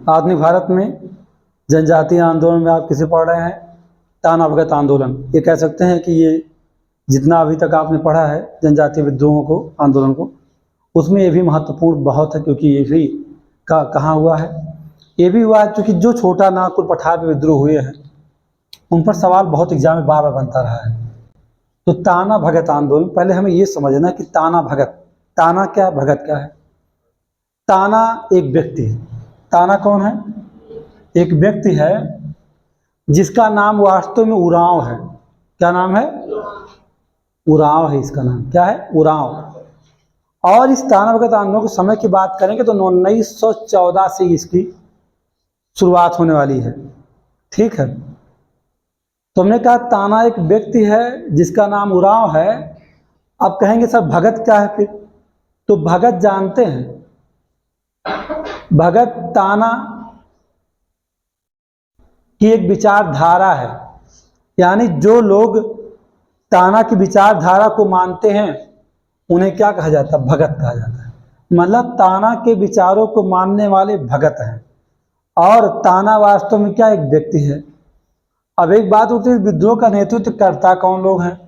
आधुनिक भारत में जनजातीय आंदोलन में आप किसे पढ़ रहे हैं? ताना भगत आंदोलन। ये कह सकते हैं कि ये जितना अभी तक आपने पढ़ा है जनजातीय विद्रोहों को, आंदोलन को, उसमें ये भी महत्वपूर्ण बहुत है, क्योंकि ये भी कहाँ हुआ है? ये भी हुआ है क्योंकि जो छोटा नागपुर पठार में विद्रोह हुए हैं उन पर सवाल बहुत एग्जाम में बार बार बनता रहा है। तो ताना भगत आंदोलन, पहले हमें ये समझना कि ताना भगत, ताना क्या, भगत क्या है? ताना एक व्यक्ति है। ताना कौन है? एक व्यक्ति है जिसका नाम वास्तव में उरांव है। क्या नाम है? उरांव है इसका नाम। क्या है? उरांव। और इस ताना भगत आंदोलन के समय की बात करेंगे तो 1914 से इसकी शुरुआत होने वाली है। ठीक है, तो हमने कहा ताना एक व्यक्ति है जिसका नाम उरांव है। अब कहेंगे सर भगत क्या है फिर? तो भगत जानते हैं, भगत ताना की एक विचारधारा है। यानी जो लोग ताना की विचारधारा को मानते हैं उन्हें क्या कहा जाता है? भगत कहा जाता है। मतलब ताना के विचारों को मानने वाले भगत हैं। और ताना वास्तव में क्या, एक व्यक्ति है। अब एक बात होती है, विद्रोह का नेतृत्व करता कौन लोग हैं?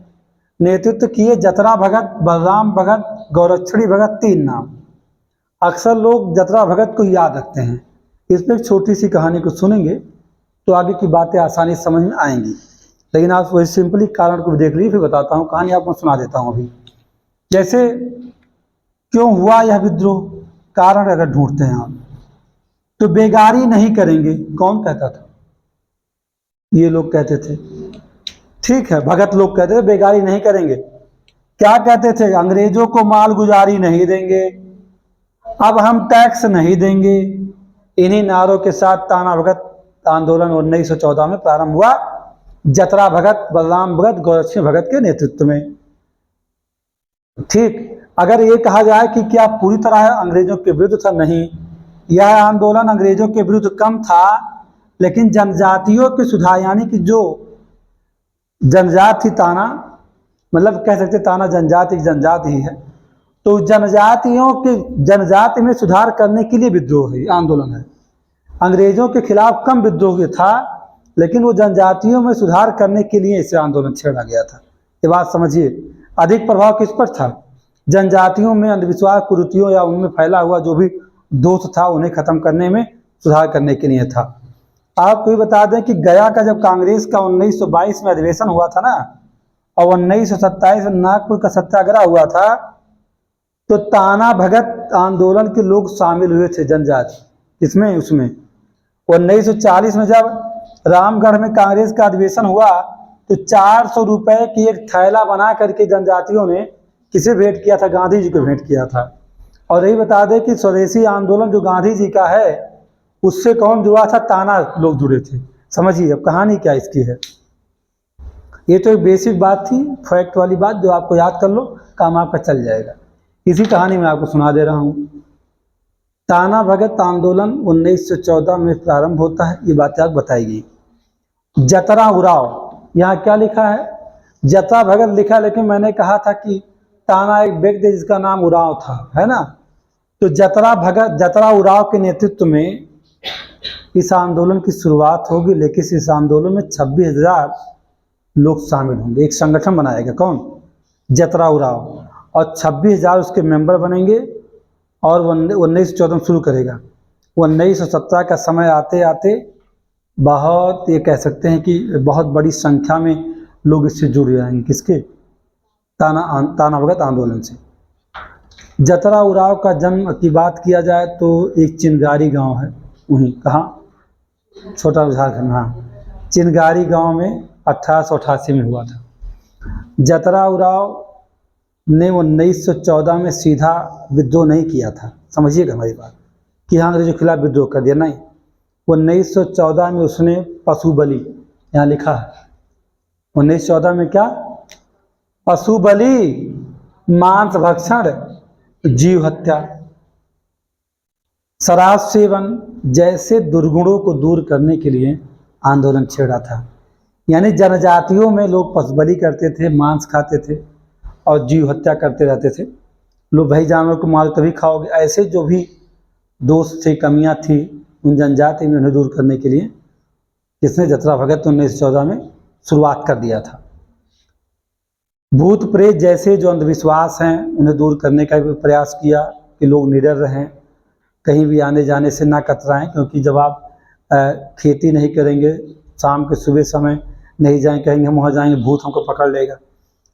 नेतृत्व किए जतरा भगत, बलराम भगत, गौरक्षणी भगत, 3 नाम। अक्सर लोग जतरा भगत को याद रखते हैं। इस पर एक छोटी सी कहानी को सुनेंगे तो आगे की बातें आसानी से समझ में आएंगी। लेकिन आप वही सिंपली कारण को देख लीजिए, फिर बताता हूँ। कहानी आपको सुना देता हूँ अभी। जैसे क्यों हुआ यह विद्रोह, कारण अगर ढूंढते हैं आप तो बेगारी नहीं करेंगे, कौन कहता था? ये लोग कहते थे। ठीक है, भगत लोग कहते थे बेगारी नहीं करेंगे। क्या कहते थे? अंग्रेजों को माल गुजारी नहीं देंगे, अब हम टैक्स नहीं देंगे। इन्हीं नारों के साथ ताना भगत आंदोलन 1914 में प्रारंभ हुआ, जतरा भगत, बलराम भगत, गौरक्षणी भगत के नेतृत्व में। ठीक, अगर ये कहा जाए कि क्या पूरी तरह अंग्रेजों के विरुद्ध था? नहीं, यह आंदोलन अंग्रेजों के विरुद्ध कम था, लेकिन जनजातियों के सुधार, यानी कि जो जनजाति थी ताना, मतलब कह सकते ताना जनजाति ही है, तो जनजातियों के जनजाति में सुधार करने के लिए विद्रोह है, आंदोलन है। अंग्रेजों के खिलाफ कम विद्रोह था, लेकिन वो जनजातियों में सुधार करने के लिए इसे आंदोलन छेड़ा गया था। ये बात समझिए। अधिक प्रभाव किस पर था? जनजातियों में अंधविश्वास, कुरीतियों या उनमें फैला हुआ जो भी दोष था उन्हें खत्म करने में, सुधार करने के लिए था। आपको ये बता दें कि गया का जब कांग्रेस का 1922 में अधिवेशन हुआ था ना, और 1927 में नागपुर का सत्याग्रह हुआ था, तो ताना भगत आंदोलन के लोग शामिल हुए थे जनजाति इसमें, उसमें। 1940 में जब रामगढ़ में कांग्रेस का अधिवेशन हुआ तो 400 रुपए की एक थैला बना करके जनजातियों ने किसे भेंट किया था? गांधी जी को भेंट किया था। और यही बता दें कि स्वदेशी आंदोलन जो गांधी जी का है उससे कौन जुड़ा था? ताना लोग जुड़े थे। समझिए अब कहानी क्या इसकी है। ये तो एक बेसिक बात थी, फैक्ट वाली बात, जो आपको याद कर लो, काम आपका चल जाएगा। इसी कहानी में आपको सुना दे रहा हूँ। ताना भगत आंदोलन 1914 में प्रारंभ होता है, ये बातें आपको बताई गई। जतरा उराव, यहाँ क्या लिखा है? जतरा भगत लिखा, लेकिन मैंने कहा था कि ताना एक व्यक्ति जिसका नाम उराव था, है ना। तो जतरा भगत, जतरा उराव के नेतृत्व में इस आंदोलन की शुरुआत होगी, लेकिन इस आंदोलन में 26,000 लोग शामिल होंगे। एक संगठन बनाएगा, कौन? जतरा उराव, और 26,000 उसके मेंबर बनेंगे। और 1914 में शुरू करेगा। 1917 का समय आते आते बहुत, ये कह सकते हैं कि बहुत बड़ी संख्या में लोग इससे जुड़ जाएंगे। किसके? ताना भगत आंदोलन से। जतरा उराव का जन्म की बात किया जाए तो एक चिनगारी गांव है, वहीं, कहाँ? छोटा झारखंड, हाँ, चिनगारी गांव में 1888 में हुआ था। जतरा उराव ने 1914 में सीधा विद्रोह नहीं किया था। समझिएगा हमारी बात, कि हाँ अंग्रेजों के खिलाफ विद्रोह कर दिया, नहीं। 1914 में उसने पशु बलि, यहाँ लिखा है 1914 में क्या? पशु बलि, मांस भक्षण, जीव हत्या, शराब सेवन जैसे दुर्गुणों को दूर करने के लिए आंदोलन छेड़ा था। यानी जनजातियों में लोग पशु बलि करते थे, मांस खाते थे और जीव हत्या करते रहते थे। लोग भाई जानवर को मार तभी खाओगे, ऐसे जो भी दोष थे, कमियां थी, उन जनजाति में उन्हें दूर करने के लिए किसने, जतरा भगत 1914 में शुरुआत कर दिया था। भूत प्रेत जैसे जो अंधविश्वास हैं उन्हें दूर करने का भी प्रयास किया कि लोग निडर रहें, कहीं भी आने जाने से ना कतराएं, क्योंकि जब आप खेती नहीं करेंगे, शाम के सुबह समय नहीं जाएं, कहेंगे हम वहाँ जाएंगे भूत हमको पकड़ लेगा।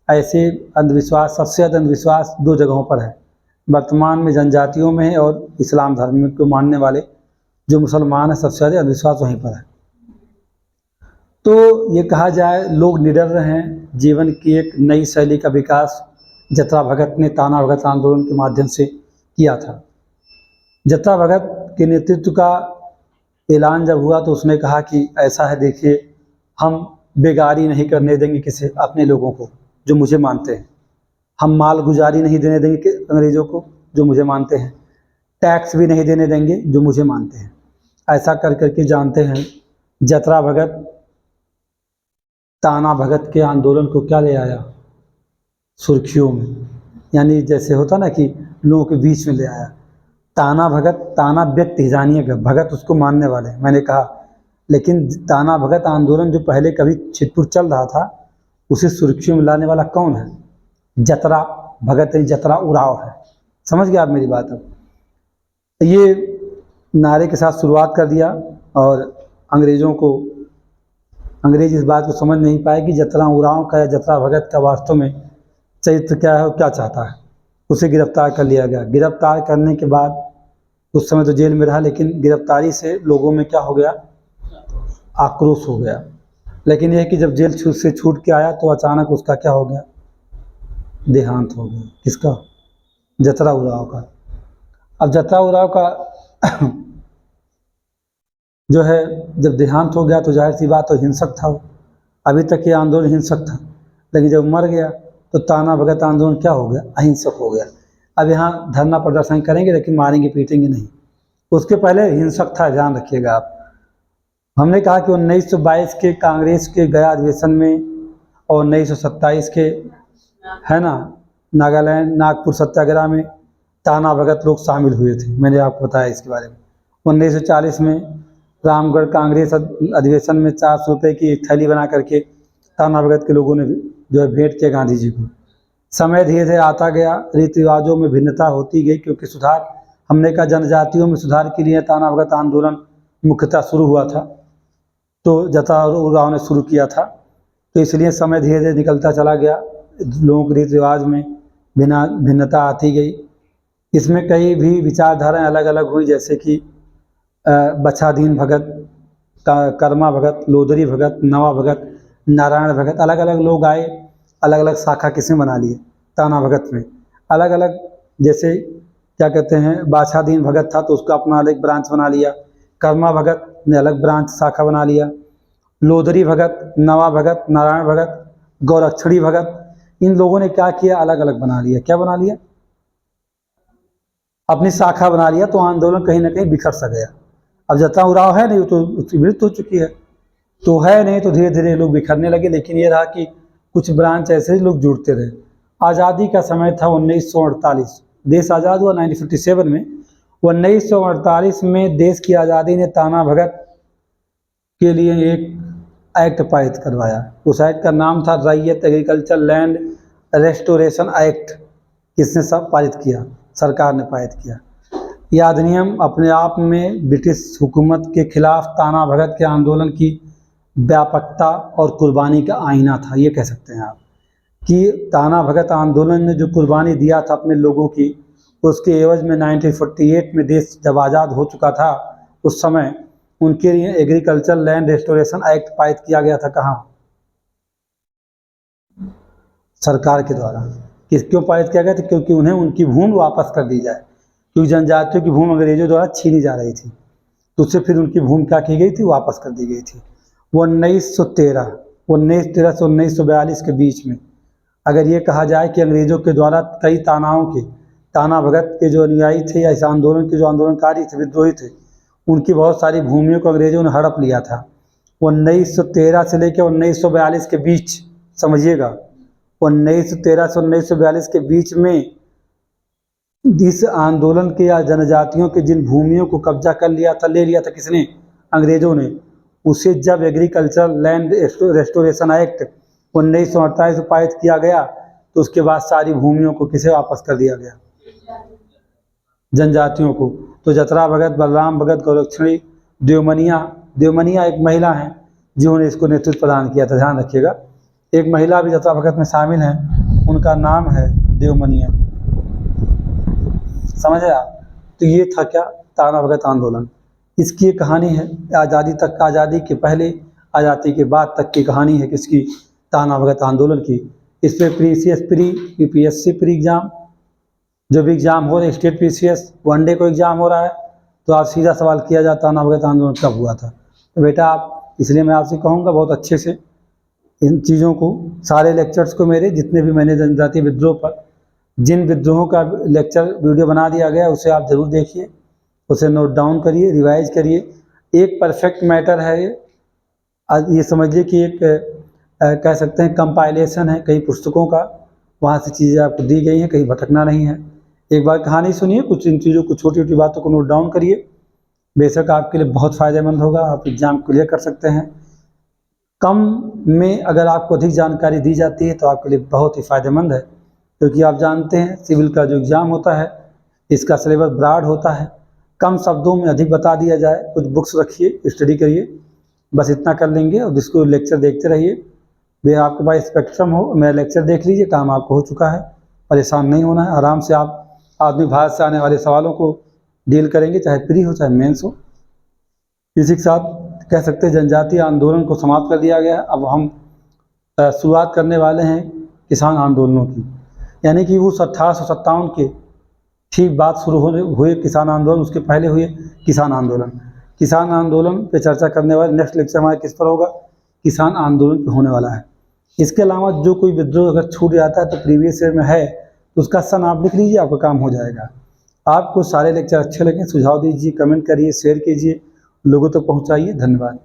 ऐसे अंधविश्वास, सबसे ज़्यादा अंधविश्वास दो जगहों पर है, वर्तमान में जनजातियों में है और इस्लाम धर्म को मानने वाले जो मुसलमान हैं, सबसे ज़्यादा अंधविश्वास वहीं पर है। तो ये कहा जाए लोग निडर रहें, जीवन की एक नई शैली का विकास जतरा भगत ने ताना भगत आंदोलन के माध्यम से किया था। जतरा भगत के नेतृत्व का ऐलान जब हुआ तो उसने कहा कि ऐसा है, देखिए हम बेगारी नहीं करने देंगे किसी अपने लोगों को जो मुझे मानते हैं, हम माल गुजारी नहीं देने देंगे कि अंग्रेज़ों को जो मुझे मानते हैं, टैक्स भी नहीं देने देंगे जो मुझे मानते हैं। ऐसा कर करके जानते हैं जतरा भगत ताना भगत के आंदोलन को क्या ले आया, सुर्खियों में, यानी जैसे होता ना कि लोगों के बीच में ले आया। ताना भगत, ताना व्यक्ति जानिएगा, भगत उसको मानने वाले, मैंने कहा, लेकिन ताना भगत आंदोलन जो पहले कभी छिटपुट चल रहा था उसे सुर्खियों में लाने वाला कौन है, जतरा भगत, जतरा उराव है। समझ गए आप मेरी बात। अब ये नारे के साथ शुरुआत कर दिया और अंग्रेज इस बात को समझ नहीं पाए कि जतरा उराव का या जतरा भगत का वास्तव में चरित्र क्या है और क्या चाहता है। उसे गिरफ्तार कर लिया गया। गिरफ्तार करने के बाद उस समय तो जेल में रहा, लेकिन गिरफ्तारी से लोगों में क्या हो गया, आक्रोश हो गया। लेकिन यह कि जब जेल से छूट के आया तो अचानक उसका क्या हो गया, देहांत हो गया। किसका, जतरा उराव का। अब जतरा उराव का जो है जब देहांत हो गया तो जाहिर सी बात तो हिंसक था वो, अभी तक ये आंदोलन हिंसक था, लेकिन जब मर गया तो ताना भगत आंदोलन क्या हो गया, अहिंसक हो गया। अब यहाँ धरना प्रदर्शन करेंगे लेकिन मारेंगे पीटेंगे नहीं, उसके पहले हिंसक था, ध्यान रखिएगा आप। हमने कहा कि 1922 के कांग्रेस के गया अधिवेशन में और 1927 के है ना नागालैंड नागपुर सत्याग्रह में ताना भगत लोग शामिल हुए थे, मैंने आपको बताया इसके बारे में। 1940 में रामगढ़ कांग्रेस अधिवेशन में 400 रुपये की एक थैली बना करके ताना भगत के लोगों ने जो है भेंट किया गांधी जी को। समय धीरे धीरे आता गया, रीति रिवाजों में भिन्नता होती गई, क्योंकि सुधार, हमने कहा जनजातियों में सुधार के लिए ताना भगत आंदोलन मुख्यतः शुरू हुआ था, तो जतरा उराव ने शुरू किया था, तो इसलिए समय धीरे धीरे निकलता चला गया, लोगों के रीति रिवाज में भिन्नता आती गई। इसमें कई भी विचारधाराएँ अलग अलग हुई, जैसे कि बछादीन भगत, कर्मा भगत, लोदरी भगत, नवा भगत, नारायण भगत, अलग अलग लोग आए, अलग अलग शाखा किसने बना लिए, ताना भगत में अलग अलग। जैसे क्या कहते हैं, बाछादीन भगत था तो उसका अपना अलग ब्रांच बना लिया, कर्मा भगत ने अलग ब्रांच शाखा बना लिया, लोदरी भगत, नवा भगत, नारायण भगत, गौरक्षणी भगत, इन लोगों ने क्या किया, अलग अलग बना लिया। क्या बना लिया, अपनी शाखा बना लिया, तो आंदोलन कहीं ना कहीं बिखर सा गया। अब जतरा उराव है नहीं, तो उसकी मृत्यु हो चुकी है, तो है नहीं, तो धीरे धीरे लोग बिखरने लगे। लेकिन ये रहा कि कुछ ब्रांच ऐसे ही लोग जुड़ते रहे। आज़ादी का समय था 1948, देश आज़ाद हुआ 1957 में। 1948 में देश की आज़ादी ने ताना भगत के लिए एक एक्ट पारित करवाया। उस एक्ट का नाम था रैयत एग्रीकल्चर लैंड रेस्टोरेशन एक्ट। किसने सब पारित किया, सरकार ने पारित किया। यह अधिनियम अपने आप में ब्रिटिश हुकूमत के खिलाफ ताना भगत के आंदोलन की व्यापकता और कुर्बानी का आईना था। ये कह सकते हैं आप कि ताना भगत आंदोलन ने जो कुर्बानी दिया था अपने लोगों की, उसके एवज में 1948 में देश जब आज़ाद हो चुका था, उस समय उनके लिए एग्रीकल्चर लैंड रेस्टोरेशन एक्ट पारित किया गया था। कहाँ, सरकार के द्वारा। क्यों पारित किया गया था, क्योंकि उन्हें उनकी भूमि वापस कर दी जाए, क्योंकि जनजातियों की भूमि अंग्रेजों द्वारा छीनी जा रही थी, तो उससे फिर उनकी भूमि क्या की गई थी, वापस कर दी गई थी। वो 1913 से 1942 के बीच में अगर ये कहा जाए कि अंग्रेजों के द्वारा कई ताना भगत के जो अनुयायी थे या इस आंदोलन के जो आंदोलनकारी थे, विद्रोही थे, उनकी बहुत सारी भूमियों को अंग्रेजों ने हड़प लिया था। 1913 से लेकर 1942 के बीच, समझिएगा, 1913 से 1942 के बीच में इस आंदोलन के या जनजातियों के जिन भूमियों को कब्जा कर लिया था, ले लिया था किसने, अंग्रेजों ने, उसे जब एग्रीकल्चर लैंड रेस्टोरेशन एक्ट 1948 पारित किया गया तो उसके बाद सारी भूमियों को किसे वापस कर दिया गया, जनजातियों को। तो जतरा भगत, बलराम भगत, गौरक्षणी, देवमनिया एक महिला हैं जिन्होंने इसको नेतृत्व प्रदान किया था, ध्यान रखिएगा। एक महिला भी जतरा भगत में शामिल हैं, उनका नाम है देवमनिया, समझे आप। तो ये था क्या, ताना भगत आंदोलन। इसकी एक कहानी है, आज़ादी तक, आज़ादी के पहले आज़ादी के बाद तक की कहानी है किसकी, ताना भगत आंदोलन की। इस पर प्रीसीएस प्री, यूपीएससी प्री एग्जाम, जो भी एग्जाम हो रहे, स्टेट पीसीएस, वनडे को एग्जाम हो रहा है, तो आप सीधा सवाल किया जाता, ताना भगत आंदोलन कब हुआ था। तो बेटा आप, इसलिए मैं आपसे कहूँगा बहुत अच्छे से इन चीज़ों को, सारे लेक्चर्स को, मेरे जितने भी मैंने जनजातीय विद्रोह पर जिन विद्रोहों का लेक्चर वीडियो बना दिया गया उसे आप ज़रूर देखिए, उसे नोट डाउन करिए, रिवाइज करिए। एक परफेक्ट मैटर है ये समझिए कि एक कह सकते हैं कंपाइलेशन है कई पुस्तकों का, वहाँ से चीज़ें आपको दी गई हैं, कहीं भटकना नहीं है। एक बार कहानी सुनिए, कुछ इन चीज़ों को, छोटी छोटी बातों को नोट डाउन करिए, बेशक आपके लिए बहुत फ़ायदेमंद होगा, आप एग्ज़ाम क्लियर कर सकते हैं। कम में अगर आपको अधिक जानकारी दी जाती है तो आपके लिए बहुत ही फ़ायदेमंद है, क्योंकि आप जानते हैं सिविल का जो एग्ज़ाम होता है इसका सिलेबस ब्रॉड होता है, कम शब्दों में अधिक बता दिया जाए। कुछ बुक्स रखिए, स्टडी करिए, बस इतना कर लेंगे और जिसको लेक्चर देखते रहिए। वे आपके पास स्पेक्ट्रम हो, मेरा लेक्चर देख लीजिए, काम आपको हो चुका है, परेशान नहीं होना है। आराम से आप आधुनिक भारत से आने वाले सवालों को डील करेंगे, चाहे प्री हो चाहे मेंस हो। इसी के साथ कह सकते हैं जनजातीय आंदोलन को समाप्त कर दिया गया। अब हम शुरुआत करने वाले हैं किसान आंदोलनों की, यानी कि वो 1857 के ठीक बाद शुरू हुए किसान आंदोलन, उसके पहले हुए किसान आंदोलन। किसान आंदोलन पे चर्चा करने वाले नेक्स्ट लेक्चर हमारा किस पर होगा, किसान आंदोलन पे होने वाला है। इसके अलावा जो कोई विद्रोह अगर छूट जाता है तो प्रीवियस ईयर में है तो उसका सन आप लिख लीजिए, आपका काम हो जाएगा। आपको सारे लेक्चर अच्छे लगे, सुझाव दीजिए, कमेंट करिए, शेयर कीजिए, लोगों तक पहुँचाइए। धन्यवाद।